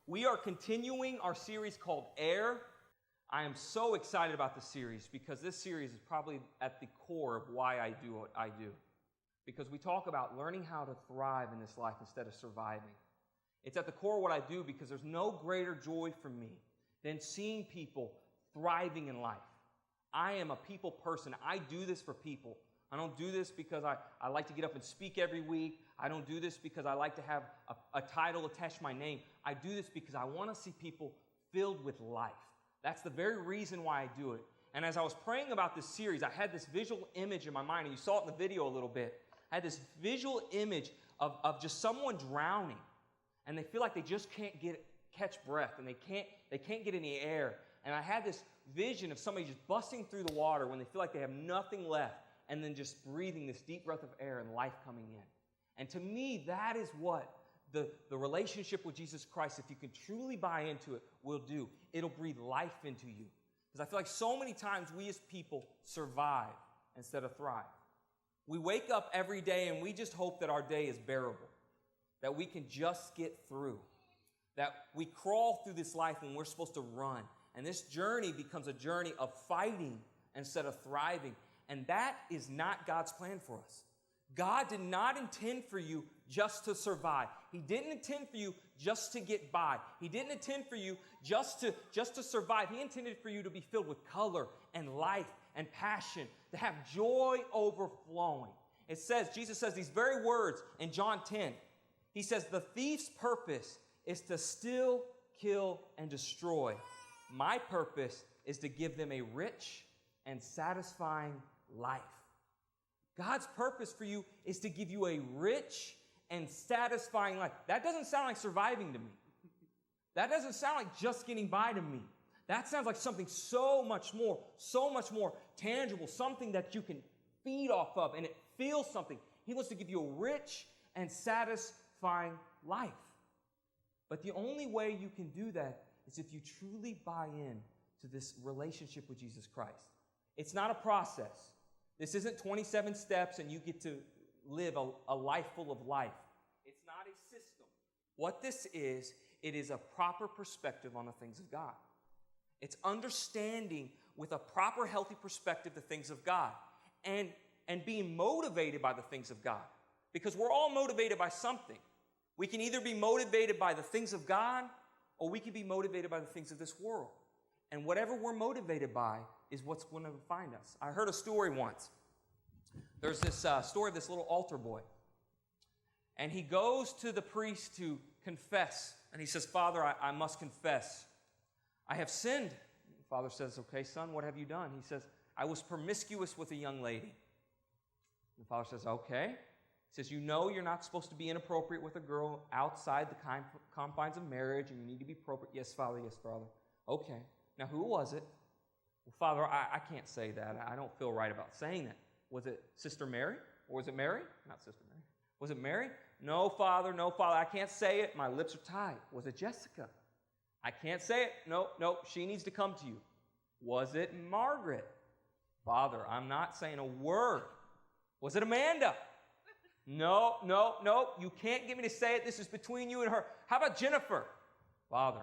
We are continuing our series called Air. I am so excited about this series because this series is probably at the core of why I do what I do. Because we talk about learning how to thrive in this life instead of surviving. It's at the core of what I do because there's no greater joy for me than seeing people thriving in life. I am a people person. I do this for people. I don't do this because I like to get up and speak every week. I don't do this because I like to have a title attached to my name. I do this because I want to see people filled with life. That's the very reason why I do it. And as I was praying about this series, I had this visual image in my mind, and you saw it in the video a little bit. I had this visual image of just someone drowning, and they feel like they just can't catch breath, and they can't get any air. And I had this vision of somebody just busting through the water when they feel like they have nothing left, and then just breathing this deep breath of air and life coming in. And to me, that is what the relationship with Jesus Christ, if you can truly buy into it, will do. It'll breathe life into you. Because I feel like so many times we as people survive instead of thrive. We wake up every day and we just hope that our day is bearable, that we can just get through, that we crawl through this life when we're supposed to run. And this journey becomes a journey of fighting instead of thriving. And that is not God's plan for us. God did not intend for you just to survive. He didn't intend for you just to get by. He didn't intend for you just to survive. He intended for you to be filled with color and life and passion, to have joy overflowing. Jesus says these very words in John 10. He says, the thief's purpose is to steal, kill, and destroy. My purpose is to give them a rich and satisfying life. God's purpose for you is to give you a rich and satisfying life. That doesn't sound like surviving to me. That doesn't sound like just getting by to me. That sounds like something so much more tangible, something that you can feed off of, and it feels something. He wants to give you a rich and satisfying life. But the only way you can do that is if you truly buy in to this relationship with Jesus Christ. It's not a process. This isn't 27 steps and you get to live a life full of life. It's not a system. What this is, it is a proper perspective on the things of God. It's understanding with a proper, healthy perspective the things of God and being motivated by the things of God. Because we're all motivated by something. We can either be motivated by the things of God or we can be motivated by the things of this world. And whatever we're motivated by is what's going to find us. I heard a story once. There's this story of this little altar boy. And he goes to the priest to confess. And he says, Father, I must confess. I have sinned. The father says, okay, son, what have you done? He says, I was promiscuous with a young lady. The father says, okay. He says, you know you're not supposed to be inappropriate with a girl outside the confines of marriage, and you need to be appropriate. Yes, Father, yes, Father. Okay. Now, who was it? Well, Father, I can't say that. I don't feel right about saying that. Was it Sister Mary? Or was it Mary? Not Sister Mary. Was it Mary? No, Father, I can't say it. My lips are tied. Was it Jessica? I can't say it. No, she needs to come to you. Was it Margaret? Father, I'm not saying a word. Was it Amanda? No, you can't get me to say it. This is between you and her. How about Jennifer? Father,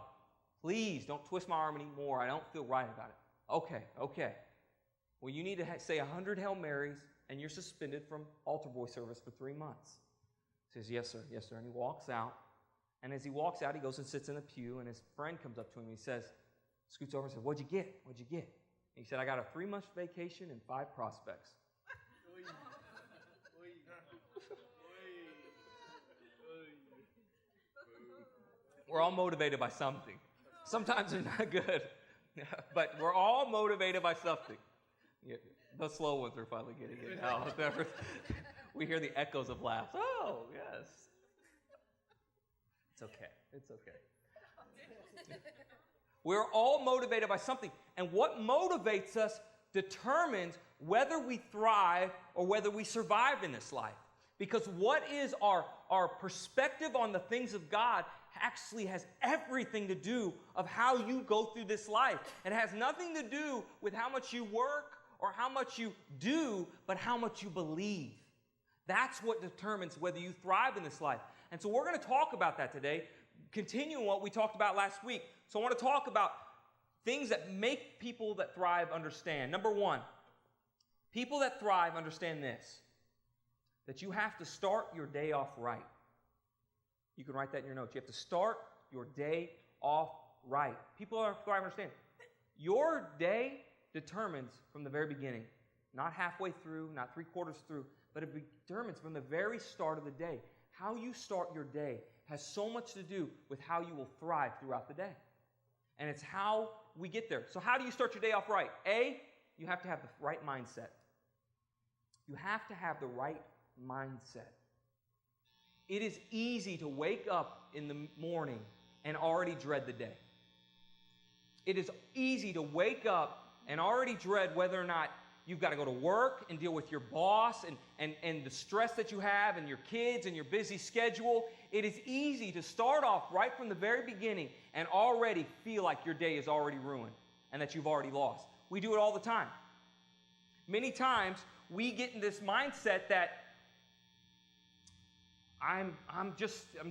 please don't twist my arm anymore. I don't feel right about it. Okay. Well, you need to say 100 Hail Marys, and you're suspended from altar boy service for 3 months. He says, yes, sir. And he walks out. And as he walks out, he goes and sits in the pew, and his friend comes up to him. And he says, scoots over and says, What'd you get? And he said, I got a 3-month vacation and 5 prospects. We're all motivated by something. Sometimes they're not good, but we're all motivated by something. Yeah, the slow ones are finally getting it. Oh, we hear the echoes of laughs. Oh, yes. It's okay. We're all motivated by something. And what motivates us determines whether we thrive or whether we survive in this life. Because what is our perspective on the things of God actually has everything to do of how you go through this life. It has nothing to do with how much you work or how much you do, but how much you believe. That's what determines whether you thrive in this life. And so we're going to talk about that today. continuing what we talked about last week. So I want to talk about things that make people that thrive understand. Number one, people that thrive understand this, that you have to start your day off right. You can write that in your notes. You have to start your day off right. People that thrive understand. Your day determines from the very beginning, not halfway through, not 3/4 through, but it determines from the very start of the day. How you start your day has so much to do with how you will thrive throughout the day. And it's how we get there. So how do you start your day off right? A, you have to have the right mindset. You have to have the right mindset. It is easy to wake up in the morning and already dread the day. It is easy to wake up and already dread whether or not you've got to go to work and deal with your boss and the stress that you have and your kids and your busy schedule. It is easy to start off right from the very beginning and already feel like your day is already ruined and that you've already lost. We do it all the time. Many times we get in this mindset that I'm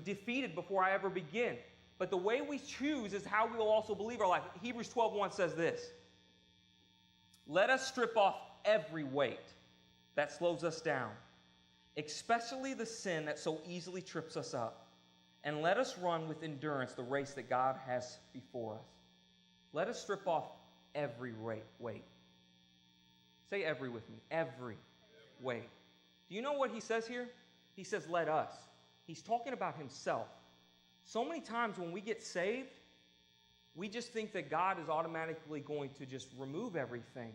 defeated before I ever begin. But the way we choose is how we will also believe our life. Hebrews 12:1 says this: let us strip off every weight that slows us down, especially the sin that so easily trips us up, and let us run with endurance the race that God has before us. Let us strip off every weight. Say every with me. Every weight. Do you know what he says here? He says, let us. He's talking about himself. So many times when we get saved, we just think that God is automatically going to just remove everything.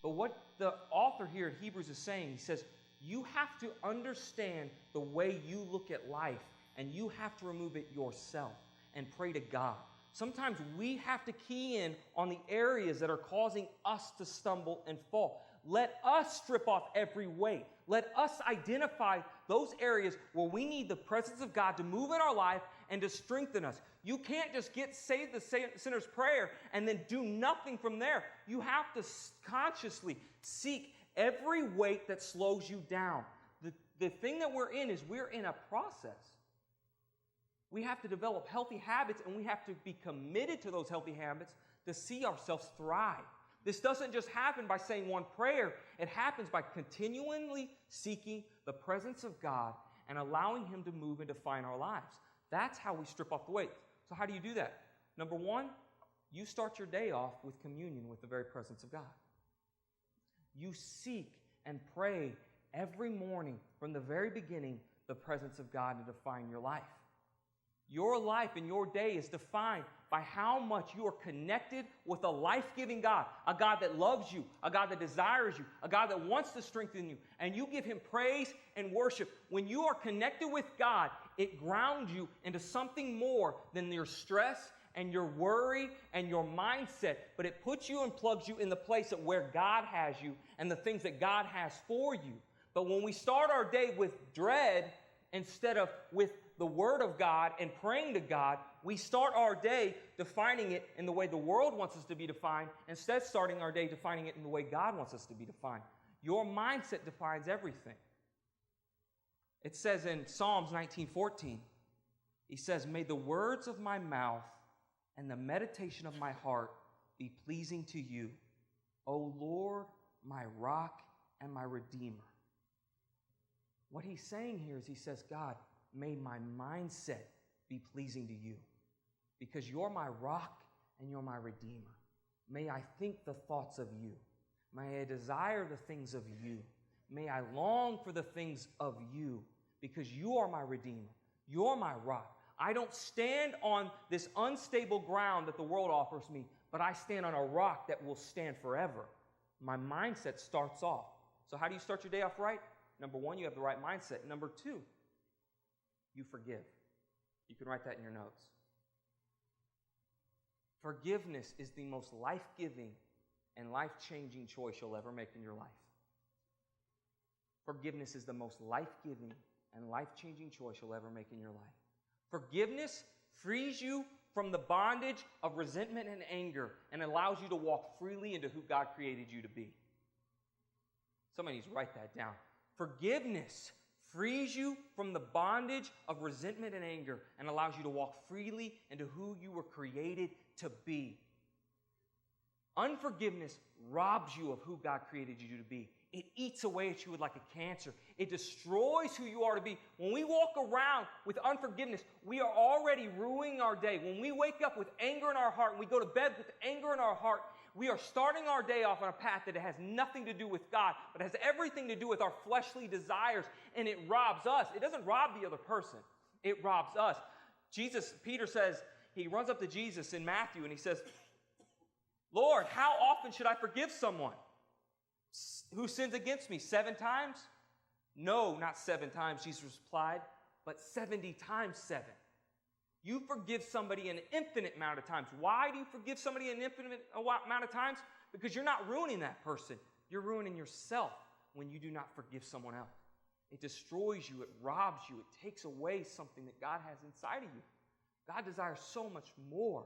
But what the author here in Hebrews is saying, he says, you have to understand the way you look at life, and you have to remove it yourself and pray to God. Sometimes we have to key in on the areas that are causing us to stumble and fall. Let us strip off every weight. Let us identify those areas where we need the presence of God to move in our life and to strengthen us. You can't just say the sinner's prayer and then do nothing from there. You have to consciously seek every weight that slows you down. The thing that we're in is we're in a process. We have to develop healthy habits, and we have to be committed to those healthy habits to see ourselves thrive. This doesn't just happen by saying one prayer. It happens by continually seeking the presence of God and allowing Him to move and define our lives. That's how we strip off the weight. So how do you do that? Number one, you start your day off with communion with the very presence of God. You seek and pray every morning from the very beginning the presence of God to define your life. Your life and your day is defined by how much you are connected with a life-giving God, a God that loves you, a God that desires you, a God that wants to strengthen you, and you give Him praise and worship. When you are connected with God, it grounds you into something more than your stress and your worry and your mindset, but it puts you and plugs you in the place of where God has you and the things that God has for you. But when we start our day with dread instead of with the Word of God and praying to God, we start our day defining it in the way the world wants us to be defined, instead starting our day defining it in the way God wants us to be defined. Your mindset defines everything. It says in Psalms 19:14, He says, may the words of my mouth and the meditation of my heart be pleasing to you, O Lord, my rock and my redeemer. What he's saying here is he says, God, may my mindset be pleasing to you, because you're my rock and you're my redeemer. May I think the thoughts of you. May I desire the things of you. May I long for the things of you, because you are my redeemer. You're my rock. I don't stand on this unstable ground that the world offers me, but I stand on a rock that will stand forever. My mindset starts off. So how do you start your day off right? Number one, you have the right mindset. Number two, you forgive. You can write that in your notes. Forgiveness is the most life-giving and life-changing choice you'll ever make in your life. Forgiveness is the most life-giving and life-changing choice you'll ever make in your life. Forgiveness frees you from the bondage of resentment and anger and allows you to walk freely into who God created you to be. Somebody needs to write that down. Forgiveness frees you from the bondage of resentment and anger, and allows you to walk freely into who you were created to be. Unforgiveness robs you of who God created you to be. It eats away at you like a cancer. It destroys who you are to be. When we walk around with unforgiveness, we are already ruining our day. When we wake up with anger in our heart and we go to bed with anger in our heart, we are starting our day off on a path that has nothing to do with God, but has everything to do with our fleshly desires, and it robs us. It doesn't rob the other person. It robs us. Peter says, he runs up to Jesus in Matthew and he says, Lord, how often should I forgive someone who sins against me? 7 times? No, not 7 times, Jesus replied, but 70 times 7. You forgive somebody an infinite amount of times. Why do you forgive somebody an infinite amount of times? Because you're not ruining that person. You're ruining yourself when you do not forgive someone else. It destroys you. It robs you. It takes away something that God has inside of you. God desires so much more.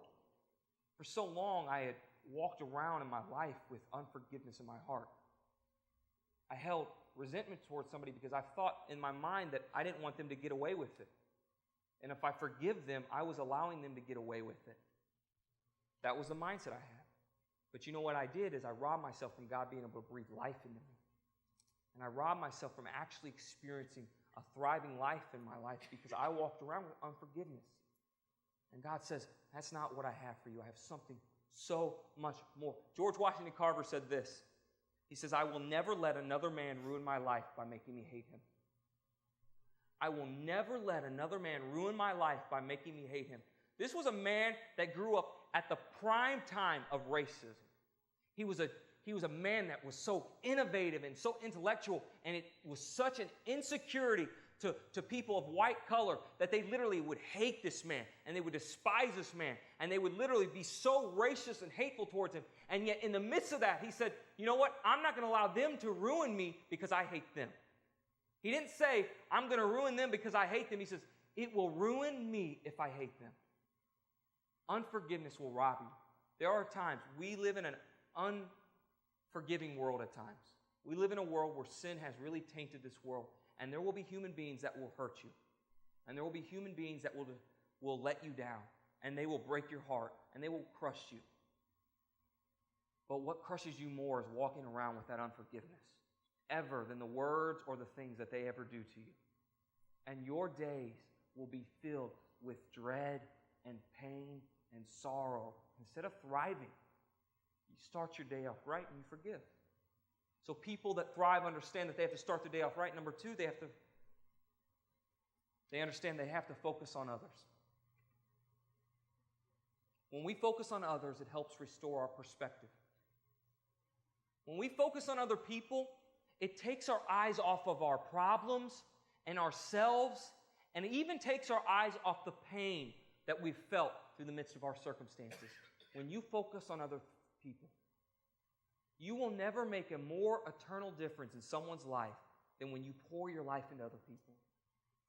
For so long, I had walked around in my life with unforgiveness in my heart. I held resentment towards somebody because I thought in my mind that I didn't want them to get away with it. And if I forgive them, I was allowing them to get away with it. That was the mindset I had. But you know what I did is I robbed myself from God being able to breathe life into me. And I robbed myself from actually experiencing a thriving life in my life because I walked around with unforgiveness. And God says, that's not what I have for you. I have something so much more. George Washington Carver said this. He says, I will never let another man ruin my life by making me hate him. I will never let another man ruin my life by making me hate him. This was a man that grew up at the prime time of racism. He was a man that was so innovative and so intellectual, and it was such an insecurity to people of white color that they literally would hate this man, and they would despise this man, and they would literally be so racist and hateful towards him. And yet in the midst of that, he said, you know what? I'm not going to allow them to ruin me because I hate them. He didn't say, I'm going to ruin them because I hate them. He says, it will ruin me if I hate them. Unforgiveness will rob you. There are times we live in an unforgiving world at times. We live in a world where sin has really tainted this world, and there will be human beings that will hurt you, and there will be human beings that will let you down, and they will break your heart, and they will crush you. But what crushes you more is walking around with that unforgiveness ever than the words or the things that they ever do to you. And your days will be filled with dread and pain and sorrow. Instead of thriving, you start your day off right and you forgive. So people that thrive understand that they have to start their day off right. Number 2, they understand they have to focus on others. When we focus on others, it helps restore our perspective. When we focus on other people, it takes our eyes off of our problems and ourselves, and it even takes our eyes off the pain that we've felt through the midst of our circumstances. When you focus on other people, you will never make a more eternal difference in someone's life than when you pour your life into other people.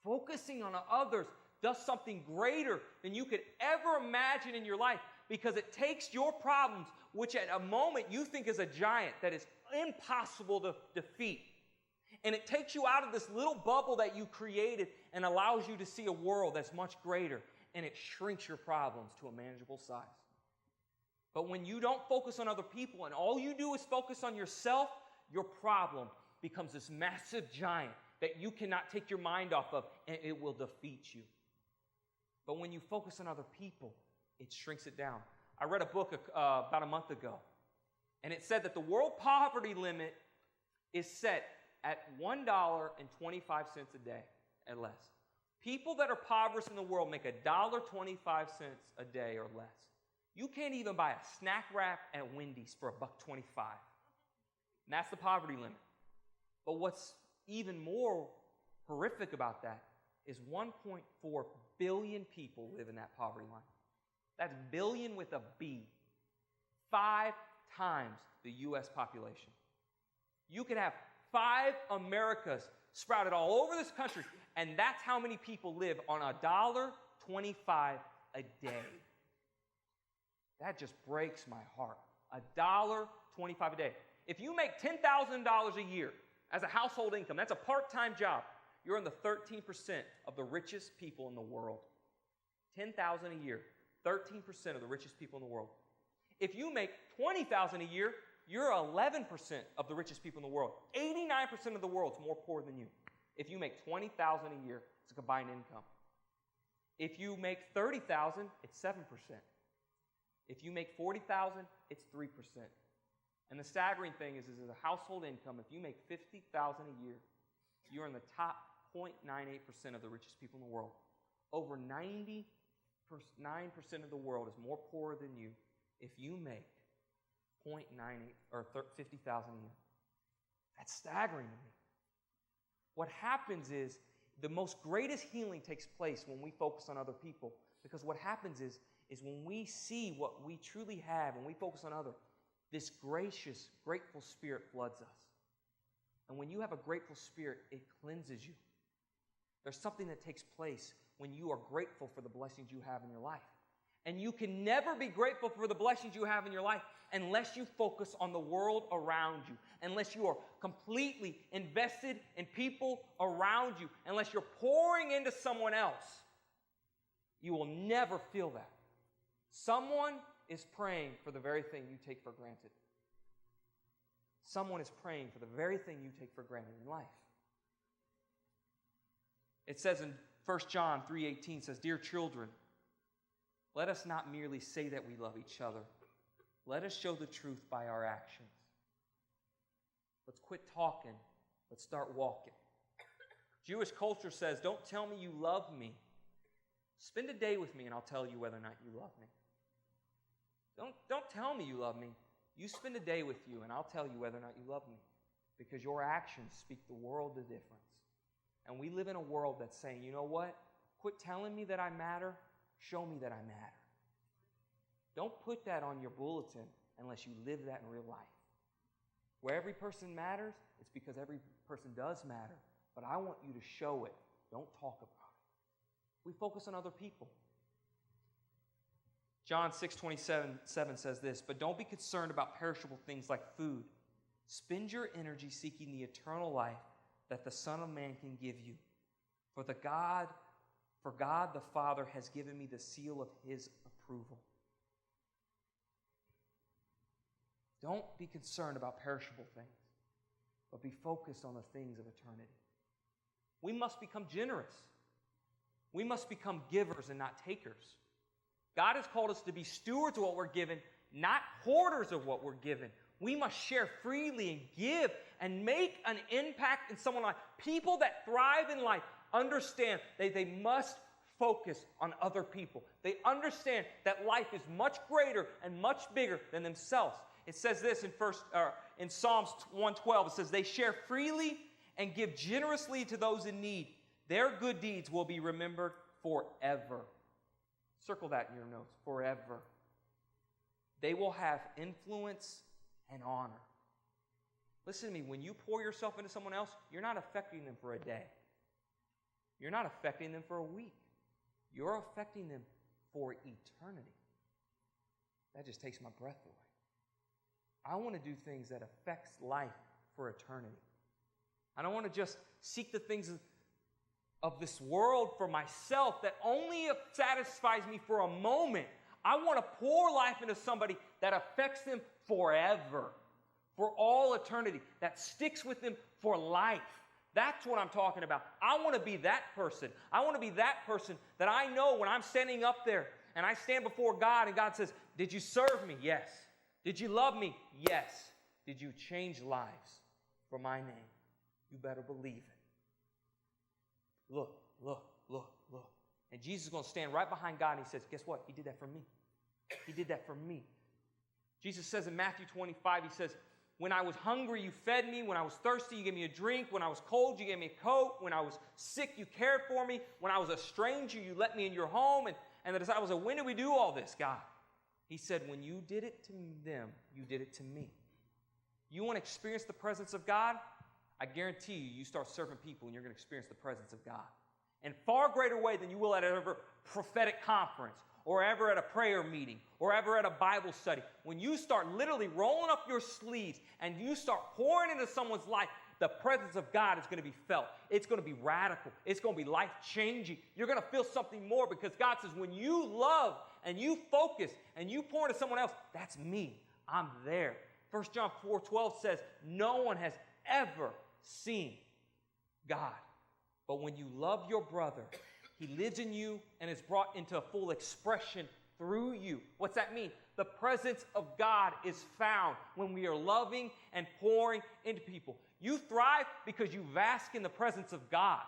Focusing on others does something greater than you could ever imagine in your life, because it takes your problems, which at a moment you think is a giant that is impossible to defeat, and it takes you out of this little bubble that you created and allows you to see a world that's much greater, and it shrinks your problems to a manageable size. But when you don't focus on other people and all you do is focus on yourself, your problem becomes this massive giant that you cannot take your mind off of, and it will defeat you. But when you focus on other people, it shrinks it down. I read a book about a month ago, and it said that the world poverty limit is set at $1.25 a day and less. People that are impoverished in the world make $1.25 a day or less. You can't even buy a snack wrap at Wendy's for $1.25. And that's the poverty limit. But what's even more horrific about that is 1.4 billion people live in that poverty line. That's billion with a B. 5 times the U.S. population. You could have 5 Americas sprouted all over this country, and that's how many people live on $1.25 a day. That just breaks my heart. $1.25 a day. If you make $10,000 a year as a household income, that's a part-time job. you're in the 13% of the richest people in the world. 10,000 a year, 13% of the richest people in the world. If you make 20,000 a year, you're 11% of the richest people in the world. 89% of the world's more poor than you. If you make 20,000 a year, it's a combined income. If you make 30,000, it's 7%. If you make 40,000, it's 3%. And the staggering thing is a household income, if you make 50,000 a year, you're in the top 0.98% of the richest people in the world. Over 99% of the world is more poor than you if you make 0.98 or 50,000 a year. That's staggering to me. What happens is the most greatest healing takes place when we focus on other people, because what happens is when we see what we truly have and we focus on others, this gracious, grateful spirit floods us. And when you have a grateful spirit, it cleanses you. There's something that takes place when you are grateful for the blessings you have in your life. And you can never be grateful for the blessings you have in your life unless you focus on the world around you, unless you are completely invested in people around you, unless you're pouring into someone else. You will never feel that. Someone is praying for the very thing you take for granted. Someone is praying for the very thing you take for granted in life. It says in 1 John 3:18, says, "Dear children, let us not merely say that we love each other. Let us show the truth by our actions." Let's quit talking. Let's start walking. Jewish culture says, "Don't tell me you love me. Spend a day with me and I'll tell you whether or not you love me." Don't tell me you love me. You spend a day with you and I'll tell you whether or not you love me, because your actions speak the world of difference. And we live in a world that's saying, you know what? Quit telling me that I matter. Show me that I matter. Don't put that on your bulletin unless you live that in real life. Where every person matters, it's because every person does matter. But I want you to show it. Don't talk about it. We focus on other people. John 6:27 says this, "But don't be concerned about perishable things like food. Spend your energy seeking the eternal life that the Son of Man can give you. For God the Father has given me the seal of His approval." Don't be concerned about perishable things, but be focused on the things of eternity. We must become generous. We must become givers and not takers. God has called us to be stewards of what we're given, not hoarders of what we're given. We must share freely and give and make an impact in someone's life. People that thrive in life understand that they must focus on other people. They understand that life is much greater and much bigger than themselves. It says this in Psalms 112. It says, "They share freely and give generously to those in need. Their good deeds will be remembered forever." Circle that in your notes, forever. They will have influence and honor. Listen to me, when you pour yourself into someone else, you're not affecting them for a day. You're not affecting them for a week. You're affecting them for eternity. That just takes my breath away. I want to do things that affects life for eternity. I don't want to just seek the things of this world for myself that only satisfies me for a moment. I want to pour life into somebody that affects them forever, for all eternity, that sticks with them for life. That's what I'm talking about. I want to be that person. I want to be that person that I know when I'm standing up there and I stand before God and God says, "Did you serve me?" Yes. "Did you love me?" Yes. "Did you change lives for my name?" You better believe it. Look, look, look, look. And Jesus is going to stand right behind God and He says, "Guess what? He did that for me. He did that for me." Jesus says in Matthew 25, He says, "When I was hungry, you fed me. When I was thirsty, you gave me a drink. When I was cold, you gave me a coat. When I was sick, you cared for me. When I was a stranger, you let me in your home." And the disciples said, "When did we do all this, God?" He said, "When you did it to them, you did it to me." You want to experience the presence of God? I guarantee you start serving people and you're going to experience the presence of God in far greater way than you will at ever prophetic conference or ever at a prayer meeting or ever at a Bible study. When you start literally rolling up your sleeves and you start pouring into someone's life, the presence of God is going to be felt. It's going to be radical. It's going to be life-changing. You're going to feel something more because God says, when you love and you focus and you pour into someone else, that's me. I'm there. 1 John 4:12 says, no one has ever seen God. But when you love your brother, he lives in you and is brought into full expression through you. What's that mean? The presence of God is found when we are loving and pouring into people. You thrive because you bask in the presence of God.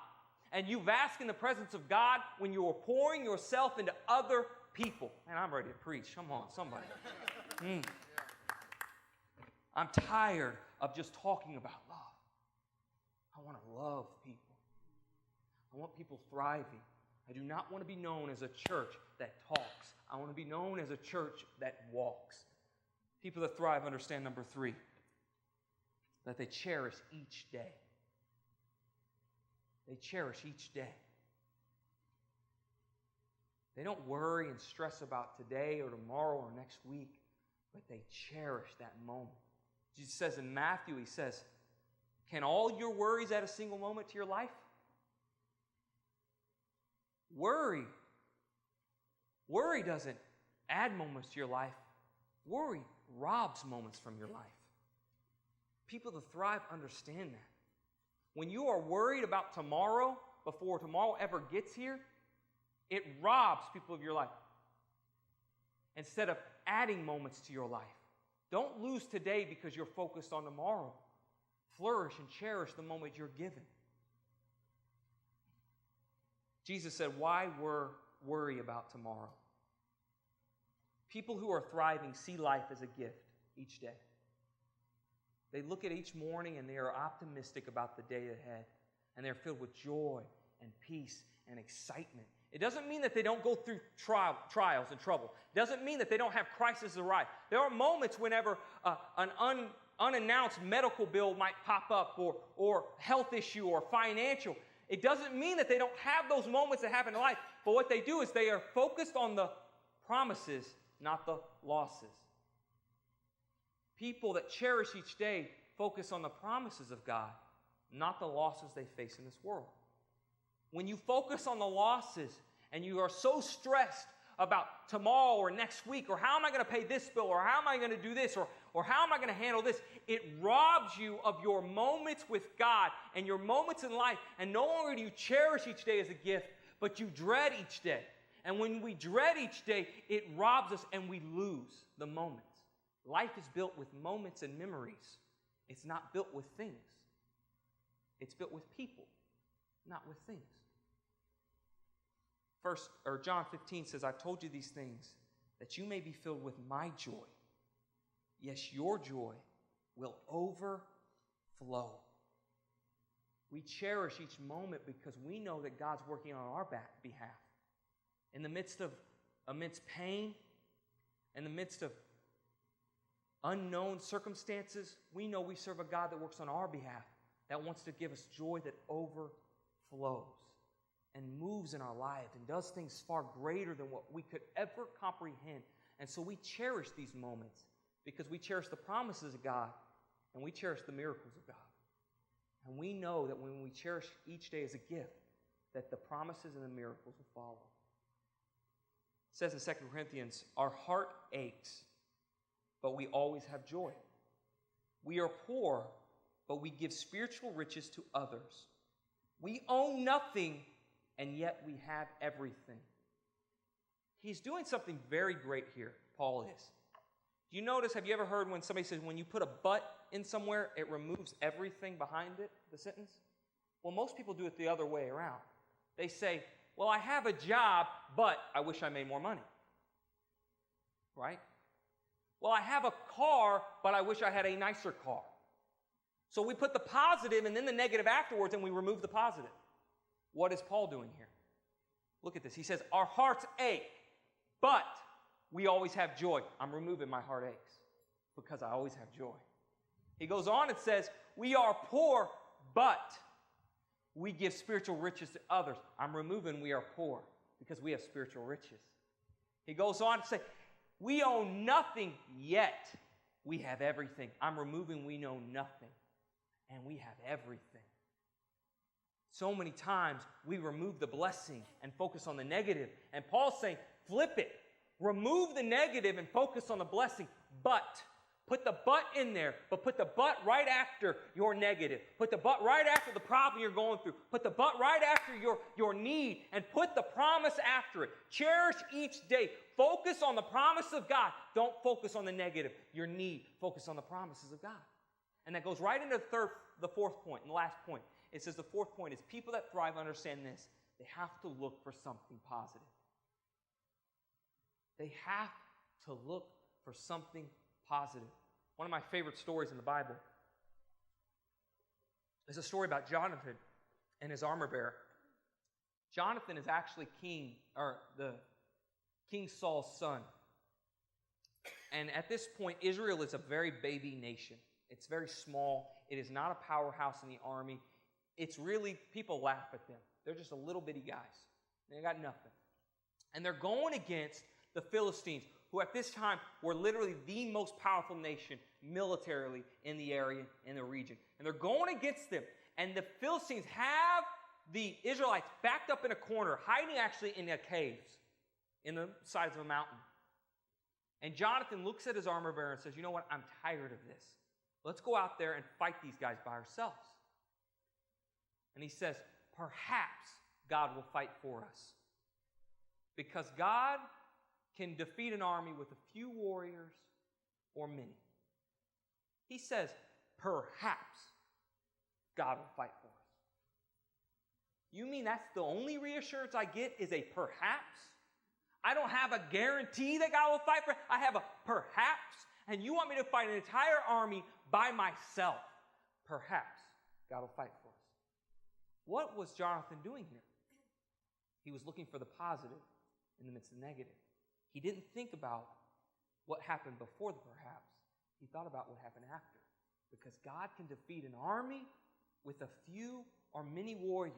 And you bask in the presence of God when you are pouring yourself into other people. Man, I'm ready to preach. Come on, somebody. I'm tired of just talking about love. I want to love people. I want people thriving. I do not want to be known as a church that talks. I want to be known as a church that walks. People that thrive understand number 3, that they cherish each day. They cherish each day. They don't worry and stress about today or tomorrow or next week, but they cherish that moment. Jesus says in Matthew, he says, can all your worries add a single moment to your life? Worry doesn't add moments to your life. Worry robs moments from your life. People that thrive understand that. When you are worried about tomorrow before tomorrow ever gets here, it robs people of your life instead of adding moments to your life. Don't lose today because you're focused on tomorrow. Flourish and cherish the moment you're given. Jesus said, why worry about tomorrow? People who are thriving see life as a gift each day. They look at each morning and they are optimistic about the day ahead. And they're filled with joy and peace and excitement. It doesn't mean that they don't go through trials and trouble. It doesn't mean that they don't have crises arrive. There are moments whenever an unannounced medical bill might pop up or health issue or financial. It doesn't mean that they don't have those moments that happen in life. But what they do is they are focused on the promises, not the losses. People that cherish each day focus on the promises of God, not the losses they face in this world. When you focus on the losses and you are so stressed about tomorrow or next week, or how am I going to pay this bill, or how am I going to do this, or how am I going to handle this, it robs you of your moments with God and your moments in life. And no longer do you cherish each day as a gift, but you dread each day. And when we dread each day, it robs us and we lose the moments. Life is built with moments and memories. It's not built with things. It's built with people, not with things. John 15 says, I've told you these things that you may be filled with my joy. Yes, your joy will overflow. We cherish each moment because we know that God's working on our behalf. In the midst of immense pain, in the midst of unknown circumstances, we know we serve a God that works on our behalf, that wants to give us joy that overflows and moves in our lives and does things far greater than what we could ever comprehend. And so we cherish these moments because we cherish the promises of God and we cherish the miracles of God. And we know that when we cherish each day as a gift, that the promises and the miracles will follow. It says in 2 Corinthians, our heart aches, but we always have joy. We are poor, but we give spiritual riches to others. We own nothing, and yet we have everything. He's doing something very great here, Paul is. Do you notice, have you ever heard when somebody says, when you put a but in somewhere, it removes everything behind it, the sentence? Well, most people do it the other way around. They say, well, I have a job, but I wish I made more money. Right? Well, I have a car, but I wish I had a nicer car. So we put the positive and then the negative afterwards, and we remove the positive. What is Paul doing here? Look at this. He says, our hearts ache, but we always have joy. I'm removing my heart aches because I always have joy. He goes on and says, we are poor, but we give spiritual riches to others. I'm removing we are poor because we have spiritual riches. He goes on to say, we own nothing, yet we have everything. I'm removing we know nothing. and we have everything. So many times we remove the blessing and focus on the negative. And Paul's saying, flip it. Remove the negative and focus on the blessing. But, put the but in there, but put the but right after your negative. Put the but right after the problem you're going through. Put the but right after your need, and put the promise after it. Cherish each day. Focus on the promise of God. Don't focus on the negative, your need. Focus on the promises of God. And that goes right into the fourth point, and the last point. It says the fourth point is people that thrive understand this. They have to look for something positive. They have to look for something positive. One of my favorite stories in the Bible is a story about Jonathan and his armor bearer. Jonathan is actually King Saul's son. And at this point, Israel is a very baby nation. It's very small. It is not a powerhouse in the army. It's really, people laugh at them. They're just a little bitty guys. They got nothing. And they're going against the Philistines, who at this time were literally the most powerful nation militarily in the area, in the region. And they're going against them. And the Philistines have the Israelites backed up in a corner, hiding actually in their caves, in the sides of a mountain. And Jonathan looks at his armor bearer and says, you know what, I'm tired of this. Let's go out there and fight these guys by ourselves. And he says, perhaps God will fight for us. Because God can defeat an army with a few warriors or many. He says, perhaps God will fight for us. You mean that's the only reassurance I get is a perhaps? I don't have a guarantee that God will fight for us. I have a perhaps. And you want me to fight an entire army by myself. Perhaps God will fight for us. What was Jonathan doing here? He was looking for the positive in the midst of the negative. He didn't think about what happened before the perhaps. He thought about what happened after. Because God can defeat an army with a few or many warriors.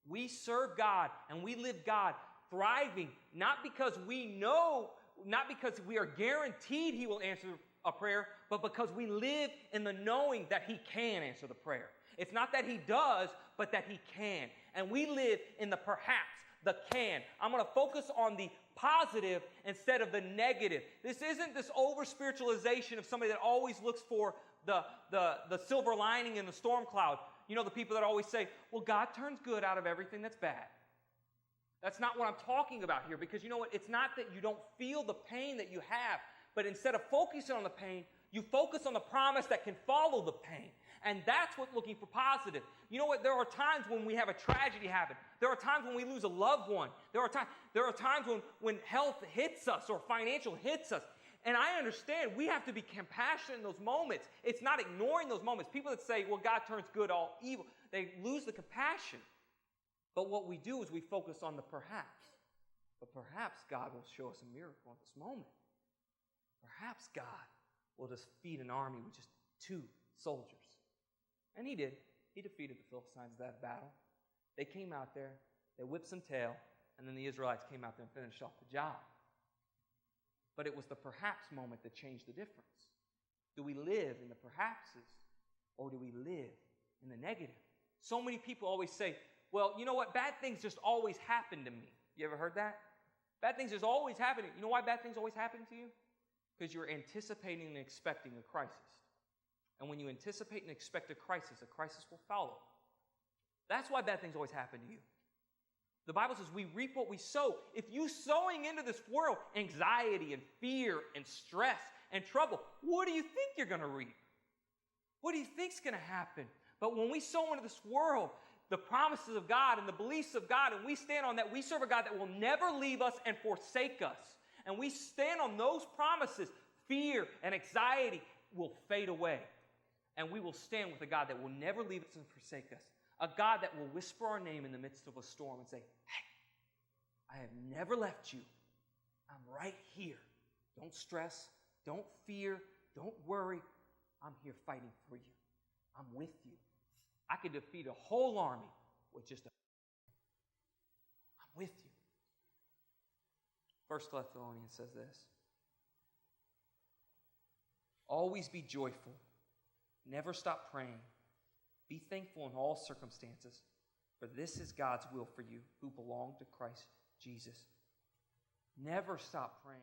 We serve God and we live God thriving, not because we know, not because we are guaranteed He will answer a prayer, but because we live in the knowing that He can answer the prayer. It's not that He does, but that He can. And we live in the perhaps, the can. I'm going to focus on the positive instead of the negative. This isn't this over-spiritualization of somebody that always looks for the silver lining in the storm cloud. You know, the people that always say, well, God turns good out of everything that's bad. That's not what I'm talking about here, because you know what? It's not that you don't feel the pain that you have, but instead of focusing on the pain, you focus on the promise that can follow the pain. And that's what looking for positive. You know what? There are times when we have a tragedy happen. There are times when we lose a loved one. There are times when health hits us or financial hits us. And I understand we have to be compassionate in those moments. It's not ignoring those moments. People that say, well, God turns good all evil, they lose the compassion. But what we do is we focus on the perhaps. But perhaps God will show us a miracle in this moment. Perhaps God will defeat an army with just 2 soldiers. And He did. He defeated the Philistines in that battle. They came out there, they whipped some tail, and then the Israelites came out there and finished off the job. But it was the perhaps moment that changed the difference. Do we live in the perhapses, or do we live in the negative? So many people always say, well, you know what? Bad things just always happen to me. You ever heard that? Bad things just always happen. You know why bad things always happen to you? Because you're anticipating and expecting a crisis. And when you anticipate and expect a crisis will follow. That's why bad things always happen to you. The Bible says we reap what we sow. If you sowing into this world anxiety and fear and stress and trouble, what do you think you're going to reap? What do you think's going to happen? But when we sow into this world, the promises of God and the beliefs of God, and we stand on that, we serve a God that will never leave us and forsake us. And we stand on those promises, fear and anxiety will fade away. And we will stand with a God that will never leave us and forsake us. A God that will whisper our name in the midst of a storm and say, hey, I have never left you. I'm right here. Don't stress. Don't fear. Don't worry. I'm here fighting for you. I'm with you. I could defeat a whole army with just I'm with you. 1 Thessalonians says this. Always be joyful. Never stop praying. Be thankful in all circumstances, for this is God's will for you who belong to Christ Jesus. Never stop praying.